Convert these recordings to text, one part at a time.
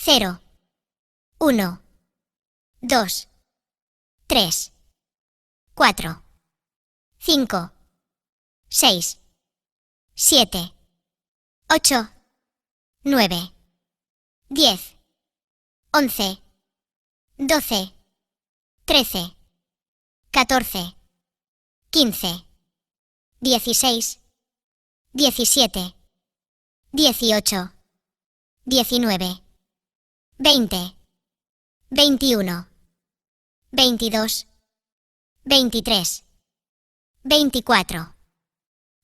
0, 1, 2, 3, 4, 5, 6, 7, 8, 9, 10, 11, 12, 13, 14, 15, 16, 17, 18, 19, 20, 21, 22, 23, 24,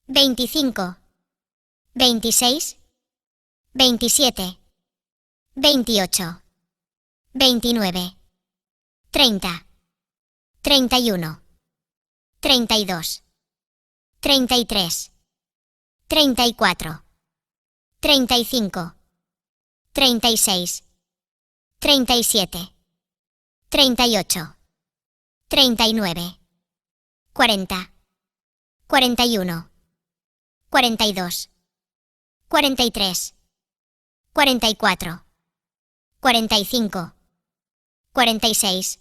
25, 26, 27, 28, 29, 30, 31, 32, 33, 34, 35, 36, 37, 38, 39, 40, 41, 42, 43, 44, 45, 46,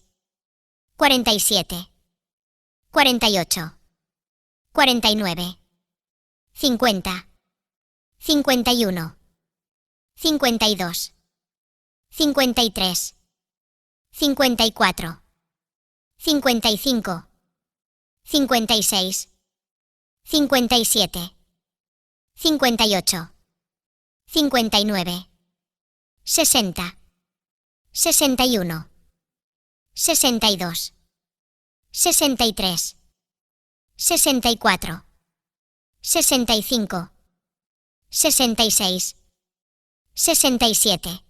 47, 48, 49, 50, 51, 52, 53, 54, 55, 56, 57, 58, 59, 60, 61, 62, 63, 64, 65, 66, 67,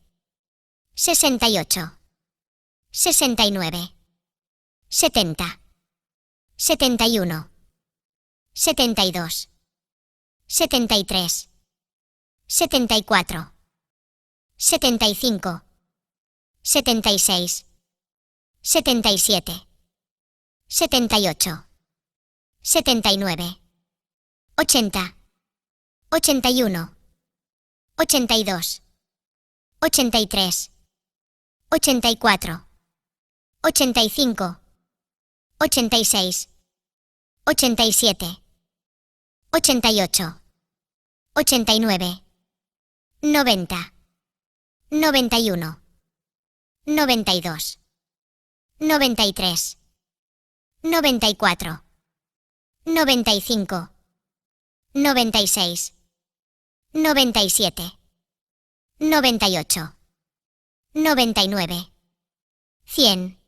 68, 69, 70, 71, 72, 73, 74, 75, 76, 77, 78, 79, 80, 81, 82, 83, 84, 85, 86, 87, 88, 89, 90, 91, 92, 93, 94, 95, 96, 97, 98, 99, 100.